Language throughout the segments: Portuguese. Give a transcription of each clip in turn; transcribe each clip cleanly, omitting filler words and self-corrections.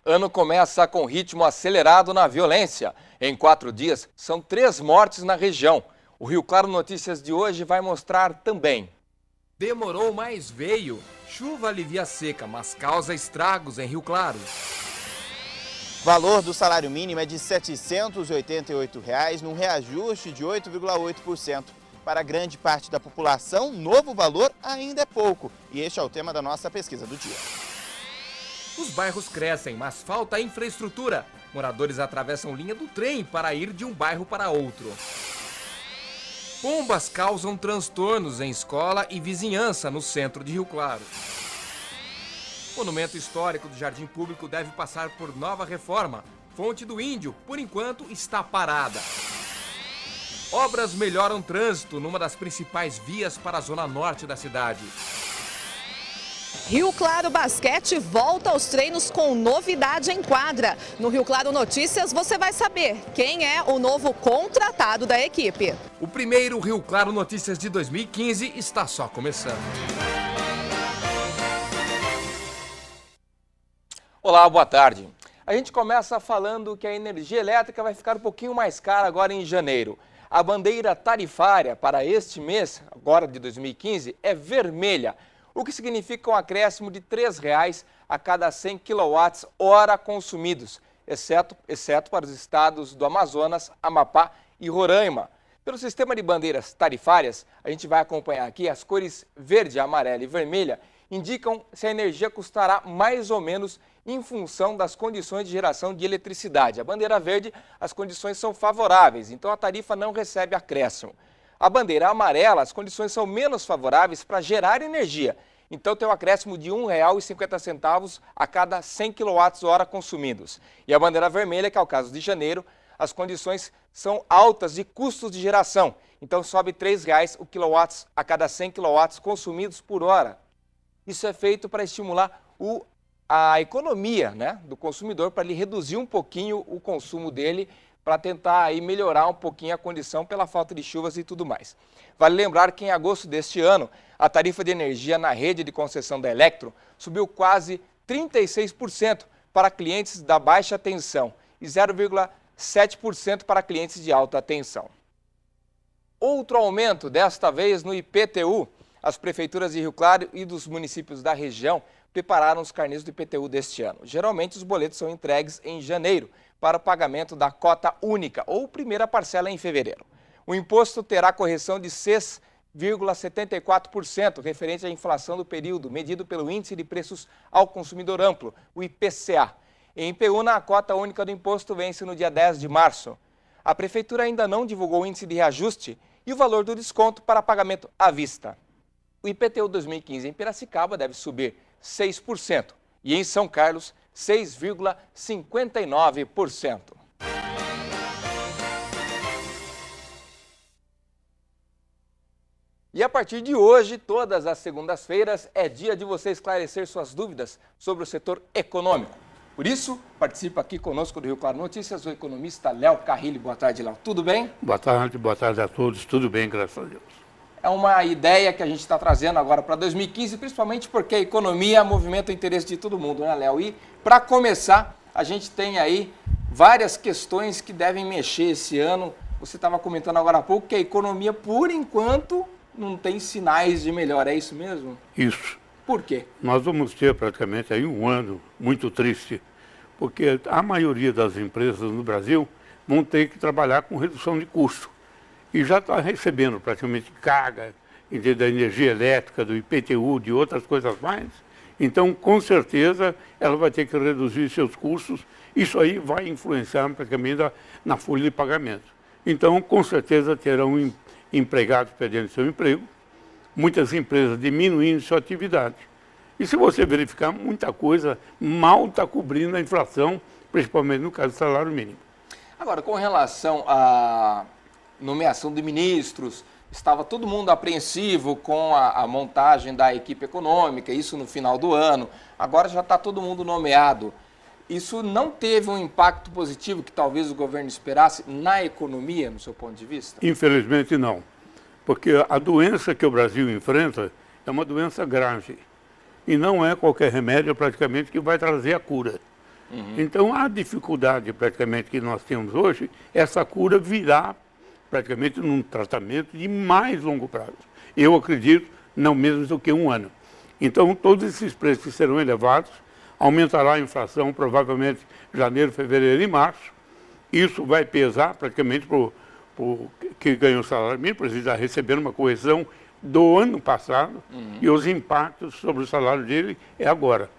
Ano começa com ritmo acelerado na violência. Em 4 dias, são 3 mortes na região. O Rio Claro Notícias de hoje vai mostrar também. Demorou, mas veio. Chuva alivia a seca, mas causa estragos em Rio Claro. Valor do salário mínimo é de R$ 788, num reajuste de 8,8%. Para grande parte da população, novo valor ainda é pouco. E este é o tema da nossa pesquisa do dia. Os bairros crescem, mas falta infraestrutura. Moradores atravessam linha do trem para ir de um bairro para outro. Pombas causam transtornos em escola e vizinhança no centro de Rio Claro. O monumento histórico do Jardim Público deve passar por nova reforma. Fonte do Índio, por enquanto, está parada. Obras melhoram trânsito numa das principais vias para a zona norte da cidade. Rio Claro Basquete volta aos treinos com novidade em quadra. No Rio Claro Notícias você vai saber quem é o novo contratado da equipe. O primeiro Rio Claro Notícias de 2015 está só começando. Olá, boa tarde. A gente começa falando que a energia elétrica vai ficar um pouquinho mais cara agora em janeiro. A bandeira tarifária para este mês, agora de 2015, é vermelha, o que significa um acréscimo de R$ 3,00 a cada 100 kWh consumidos, exceto para os estados do Amazonas, Amapá e Roraima. Pelo sistema de bandeiras tarifárias, a gente vai acompanhar aqui as cores verde, amarela e vermelha, indicam se a energia custará mais ou menos em função das condições de geração de eletricidade. A bandeira verde, as condições são favoráveis, então a tarifa não recebe acréscimo. A bandeira amarela, as condições são menos favoráveis para gerar energia, então tem um acréscimo de R$ 1,50 a cada 100 kWh consumidos. E a bandeira vermelha, que é o caso de janeiro, as condições são altas de custos de geração, então sobe R$ 3,00 o quilowatt a cada 100 kW consumidos por hora. Isso é feito para estimular a economia, né, do consumidor, para ele reduzir um pouquinho o consumo dele, para tentar aí melhorar um pouquinho a condição pela falta de chuvas e tudo mais. Vale lembrar que em agosto deste ano, a tarifa de energia na rede de concessão da Elektro subiu quase 36% para clientes da baixa tensão e 0,7% para clientes de alta tensão. Outro aumento, desta vez no IPTU. As prefeituras de Rio Claro e dos municípios da região prepararam os carnês do IPTU deste ano. Geralmente os boletos são entregues em janeiro para o pagamento da cota única ou primeira parcela em fevereiro. O imposto terá correção de 6,74% referente à inflação do período, medido pelo Índice de Preços ao Consumidor Amplo, o IPCA. Em Peúna, a cota única do imposto vence no dia 10 de março. A prefeitura ainda não divulgou o índice de reajuste e o valor do desconto para pagamento à vista. O IPTU 2015 em Piracicaba deve subir 6% e em São Carlos 6,59%. E a partir de hoje, todas as segundas-feiras, é dia de você esclarecer suas dúvidas sobre o setor econômico. Por isso, participa aqui conosco do Rio Claro Notícias o economista Léo Carrilli. Boa tarde, Léo. Tudo bem? Boa tarde a todos. Tudo bem, graças a Deus. É uma ideia que a gente está trazendo agora para 2015, principalmente porque a economia movimenta o interesse de todo mundo, né, Léo? E, para começar, a gente tem aí várias questões que devem mexer esse ano. Você estava comentando agora há pouco que a economia, por enquanto, não tem sinais de melhora. É isso mesmo? Isso. Por quê? Nós vamos ter praticamente aí um ano muito triste, porque a maioria das empresas no Brasil vão ter que trabalhar com redução de custo. E já está recebendo praticamente carga da energia elétrica, do IPTU, de outras coisas mais. Então, com certeza, ela vai ter que reduzir seus custos. Isso aí vai influenciar praticamente na folha de pagamento. Então, com certeza, terão empregados perdendo seu emprego, muitas empresas diminuindo sua atividade. E se você verificar, muita coisa mal está cobrindo a inflação, principalmente no caso do salário mínimo. Agora, com relação à nomeação de ministros, estava todo mundo apreensivo com a montagem da equipe econômica, isso no final do ano. Agora já está todo mundo nomeado. Isso não teve um impacto positivo que talvez o governo esperasse na economia, no seu ponto de vista? Infelizmente não, porque a doença que o Brasil enfrenta é uma doença grave e não é qualquer remédio praticamente que vai trazer a cura. Então, a dificuldade praticamente que nós temos hoje é essa cura virar praticamente num tratamento de mais longo prazo. Eu acredito, não menos do que 1 ano. Então, todos esses preços serão elevados, aumentará a inflação provavelmente janeiro, fevereiro e março. Isso vai pesar praticamente para o que ganhou o salário mínimo, precisa receber uma correção do ano passado e os impactos sobre o salário dele é agora.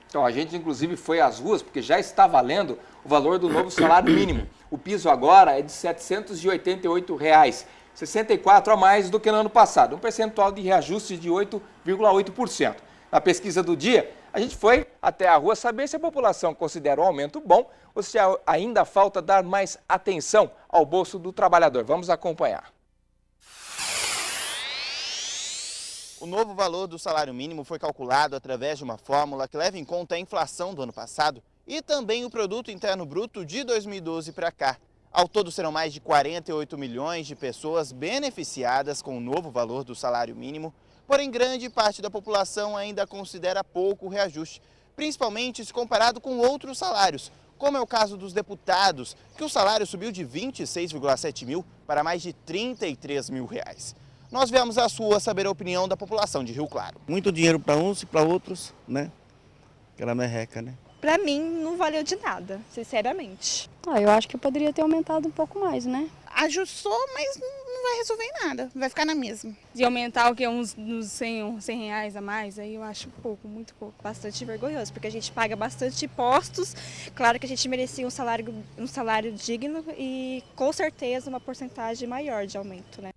Então, a gente, inclusive, foi às ruas, porque já está valendo o valor do novo salário mínimo. O piso agora é de R$ 788, 64 a mais do que no ano passado, um percentual de reajuste de 8,8%. Na pesquisa do dia, a gente foi até a rua saber se a população considera o aumento bom ou se ainda falta dar mais atenção ao bolso do trabalhador. Vamos acompanhar. O novo valor do salário mínimo foi calculado através de uma fórmula que leva em conta a inflação do ano passado e também o Produto Interno Bruto de 2012 para cá. Ao todo serão mais de 48 milhões de pessoas beneficiadas com o novo valor do salário mínimo, porém grande parte da população ainda considera pouco o reajuste, principalmente se comparado com outros salários, como é o caso dos deputados, que o salário subiu de 26,7 mil para mais de R$ 33 mil. Nós viemos às ruas saber a opinião da população de Rio Claro. Muito dinheiro para uns e para outros, né? Aquela merreca, né? Para mim, não valeu de nada, sinceramente. Eu acho que poderia ter aumentado um pouco mais, né? Ajustou, mas não vai resolver em nada, vai ficar na mesma. De aumentar o que? Uns 100 reais a mais, aí eu acho pouco, muito pouco, bastante vergonhoso, porque a gente paga bastante impostos. Claro que a gente merecia um salário digno e com certeza uma porcentagem maior de aumento, né?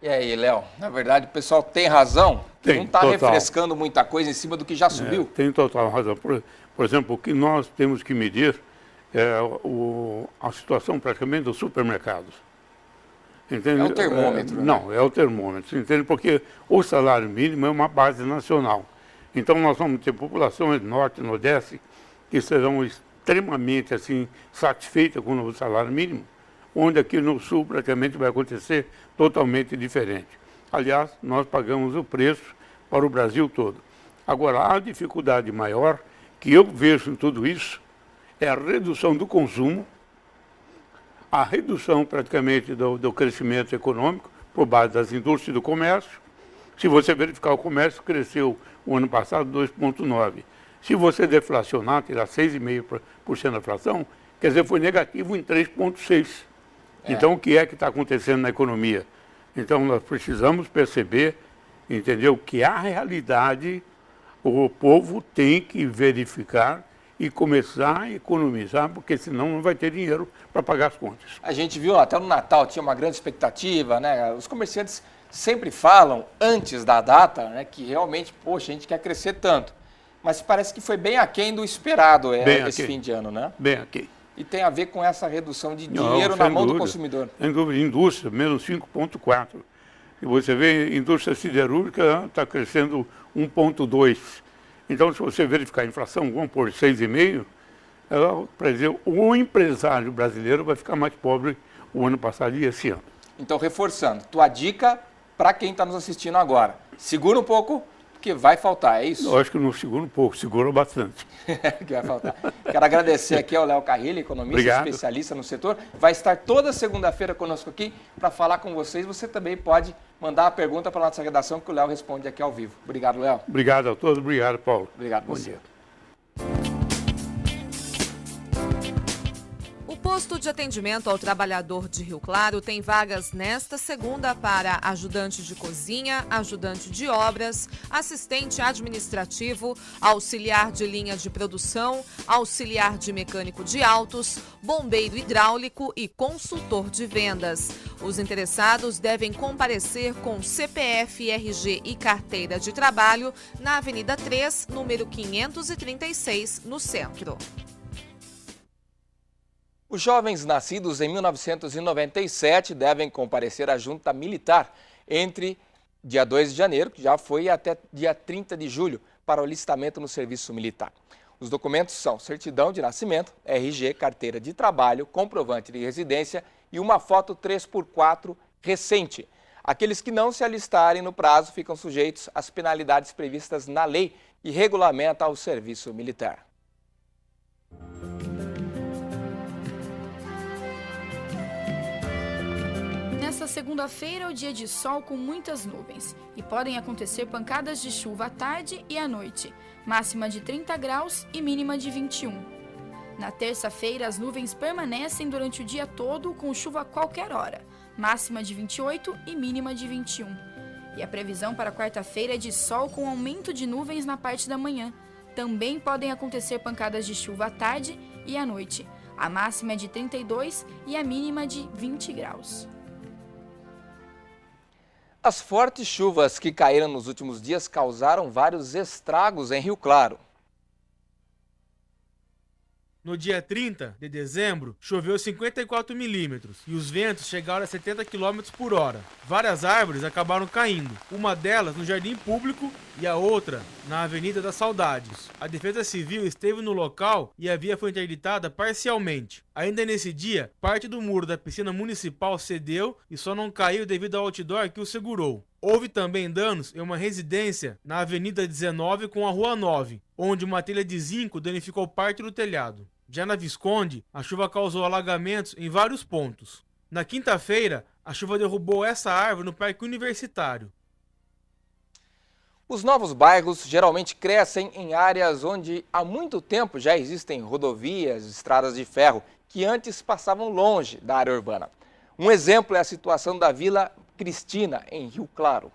E aí, Léo, na verdade o pessoal tem razão? Tem, não está total. refrescando muita coisa em cima do que já subiu? Tem total razão. Por exemplo, o que nós temos que medir é a situação praticamente dos supermercados. Entende? É o termômetro. Não, é o termômetro, entende? Porque o salário mínimo é uma base nacional. Então nós vamos ter populações do norte e nordeste que serão extremamente assim, satisfeitas com o novo salário mínimo, onde aqui no sul praticamente vai acontecer totalmente diferente. Aliás, nós pagamos o preço para o Brasil todo. Agora, a dificuldade maior que eu vejo em tudo isso é a redução do consumo, a redução praticamente do crescimento econômico por base das indústrias e do comércio. Se você verificar, o comércio cresceu o ano passado 2,9%. Se você deflacionar, tirar 6,5% da inflação, quer dizer, foi negativo em 3,6%. Então, o que é que está acontecendo na economia? Então, nós precisamos perceber, entendeu, que a realidade, o povo tem que verificar e começar a economizar, porque senão não vai ter dinheiro para pagar as contas. A gente viu até no Natal, tinha uma grande expectativa, né? Os comerciantes sempre falam, antes da data, né, que realmente, poxa, a gente quer crescer tanto. Mas parece que foi bem aquém do esperado esse fim de ano, né? Bem aquém. E tem a ver com essa redução de dinheiro na mão do consumidor. Sem dúvida, indústria, menos 5,4%. E você vê, indústria siderúrgica está crescendo 1,2%. Então, se você verificar a inflação, vamos pôr 6,5%, para dizer, o empresário brasileiro vai ficar mais pobre o ano passado e esse ano. Então, reforçando, tua dica para quem está nos assistindo agora, segura um pouco, porque vai faltar, é isso? Eu acho que não segura um pouco, segura bastante. Que vai faltar. Quero agradecer aqui ao Léo Carrilli, economista, Obrigado. Especialista no setor. Vai estar toda segunda-feira conosco aqui para falar com vocês. Você também pode mandar a pergunta para a nossa redação que o Léo responde aqui ao vivo. Obrigado, Léo. Obrigado a todos, obrigado, Paulo. Obrigado, Bom você. dia. O posto de atendimento ao trabalhador de Rio Claro tem vagas nesta segunda para ajudante de cozinha, ajudante de obras, assistente administrativo, auxiliar de linha de produção, auxiliar de mecânico de autos, bombeiro hidráulico e consultor de vendas. Os interessados devem comparecer com CPF, RG e carteira de trabalho na Avenida 3, número 536, no centro. Os jovens nascidos em 1997 devem comparecer à junta militar entre dia 2 de janeiro, que já foi, até dia 30 de julho, para o alistamento no serviço militar. Os documentos são certidão de nascimento, RG, carteira de trabalho, comprovante de residência e uma foto 3x4 recente. Aqueles que não se alistarem no prazo ficam sujeitos às penalidades previstas na lei que regulamenta o serviço militar. Nesta segunda-feira é o dia de sol com muitas nuvens e podem acontecer pancadas de chuva à tarde e à noite, máxima de 30 graus e mínima de 21. Na terça-feira, as nuvens permanecem durante o dia todo com chuva a qualquer hora, máxima de 28 e mínima de 21. E a previsão para quarta-feira é de sol com aumento de nuvens na parte da manhã. Também podem acontecer pancadas de chuva à tarde e à noite. A máxima é de 32 e a mínima de 20 graus. As fortes chuvas que caíram nos últimos dias causaram vários estragos em Rio Claro. No dia 30 de dezembro, choveu 54 milímetros e os ventos chegaram a 70 km por hora. Várias árvores acabaram caindo, uma delas no Jardim Público e a outra na Avenida das Saudades. A Defesa Civil esteve no local e a via foi interditada parcialmente. Ainda nesse dia, parte do muro da piscina municipal cedeu e só não caiu devido ao outdoor que o segurou. Houve também danos em uma residência na Avenida 19 com a Rua 9, onde uma telha de zinco danificou parte do telhado. Já na Visconde, a chuva causou alagamentos em vários pontos. Na quinta-feira, a chuva derrubou essa árvore no Parque Universitário. Os novos bairros geralmente crescem em áreas onde há muito tempo já existem rodovias, estradas de ferro, que antes passavam longe da área urbana. Um exemplo é a situação da Vila Cristina, em Rio Claro.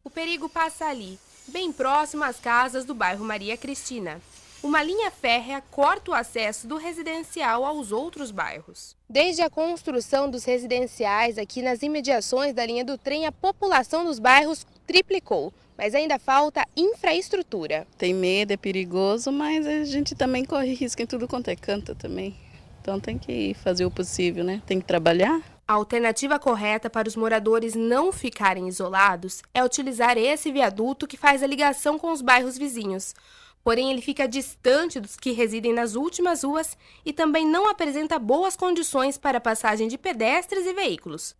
O perigo passa ali, bem próximo às casas do bairro Maria Cristina. Uma linha férrea corta o acesso do residencial aos outros bairros. Desde a construção dos residenciais aqui nas imediações da linha do trem, a população dos bairros triplicou, mas ainda falta infraestrutura. Tem medo, é perigoso, mas a gente também corre risco em tudo quanto é canto também. Então tem que fazer o possível, né? Tem que trabalhar. A alternativa correta para os moradores não ficarem isolados é utilizar esse viaduto que faz a ligação com os bairros vizinhos. Porém, ele fica distante dos que residem nas últimas ruas e também não apresenta boas condições para a passagem de pedestres e veículos.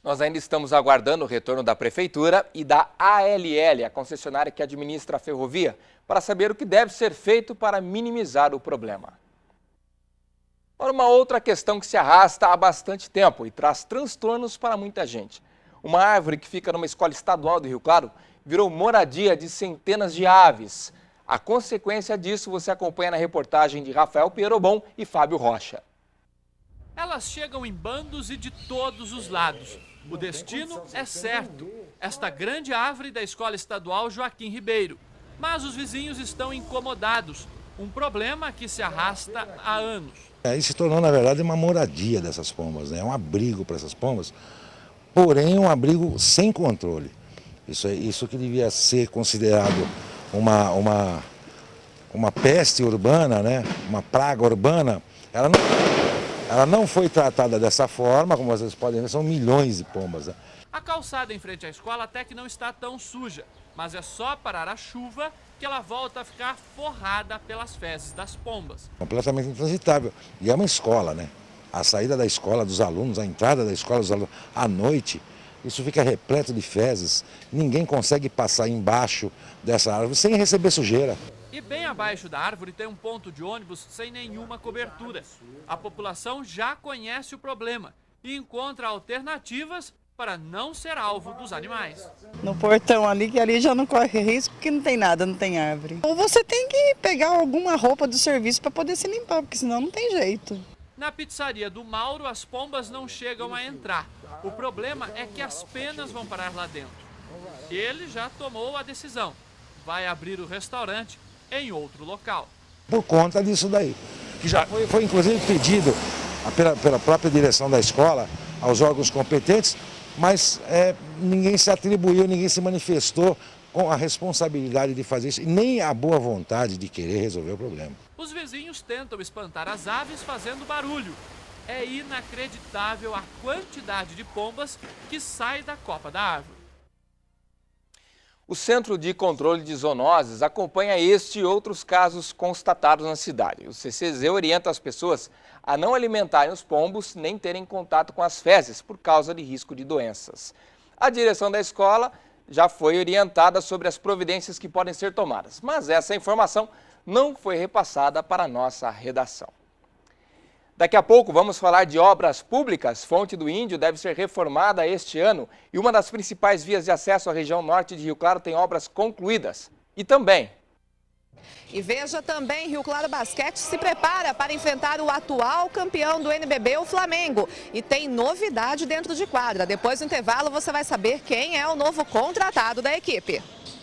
Nós ainda estamos aguardando o retorno da Prefeitura e da ALL, a concessionária que administra a ferrovia, para saber o que deve ser feito para minimizar o problema. Agora, uma outra questão que se arrasta há bastante tempo e traz transtornos para muita gente. Uma árvore que fica numa escola estadual do Rio Claro virou moradia de centenas de aves. A consequência disso você acompanha na reportagem de Rafael Pierobon e Fábio Rocha. Elas chegam em bandos e de todos os lados. O destino é certo, esta grande árvore da Escola Estadual Joaquim Ribeiro. Mas os vizinhos estão incomodados, um problema que se arrasta há anos. Aí se tornou, na verdade, uma moradia dessas pombas, né? Um abrigo para essas pombas, porém um abrigo sem controle. Isso que devia ser considerado uma peste urbana, né? Uma praga urbana, ela não foi tratada dessa forma, como vocês podem ver, são milhões de pombas. Né? A calçada em frente à escola até que não está tão suja, mas é só parar a chuva que ela volta a ficar forrada pelas fezes das pombas. Completamente intransitável. E é uma escola, né? A saída da escola dos alunos, a entrada da escola dos alunos, à noite, isso fica repleto de fezes. Ninguém consegue passar embaixo dessa árvore sem receber sujeira. E bem abaixo da árvore tem um ponto de ônibus sem nenhuma cobertura. A população já conhece o problema e encontra alternativas para não ser alvo dos animais. No portão ali, que ali já não corre risco porque não tem nada, não tem árvore. Ou você tem que pegar alguma roupa do serviço para poder se limpar, porque senão não tem jeito. Na pizzaria do Mauro, as pombas não chegam a entrar. O problema é que as penas vão parar lá dentro. Ele já tomou a decisão. Vai abrir o restaurante em outro local. Por conta disso daí, que já foi inclusive pedido pela própria direção da escola aos órgãos competentes, mas ninguém se atribuiu, ninguém se manifestou com a responsabilidade de fazer isso e nem a boa vontade de querer resolver o problema. Os vizinhos tentam espantar as aves fazendo barulho. É inacreditável a quantidade de pombas que sai da copa da árvore. O Centro de Controle de Zoonoses acompanha este e outros casos constatados na cidade. O CCZ orienta as pessoas a não alimentarem os pombos nem terem contato com as fezes por causa de risco de doenças. A direção da escola já foi orientada sobre as providências que podem ser tomadas, mas essa informação não foi repassada para a nossa redação. Daqui a pouco vamos falar de obras públicas. Fonte do Índio deve ser reformada este ano e uma das principais vias de acesso à região norte de Rio Claro tem obras concluídas. E também... E veja também, Rio Claro Basquete se prepara para enfrentar o atual campeão do NBB, o Flamengo. E tem novidade dentro de quadra. Depois do intervalo você vai saber quem é o novo contratado da equipe.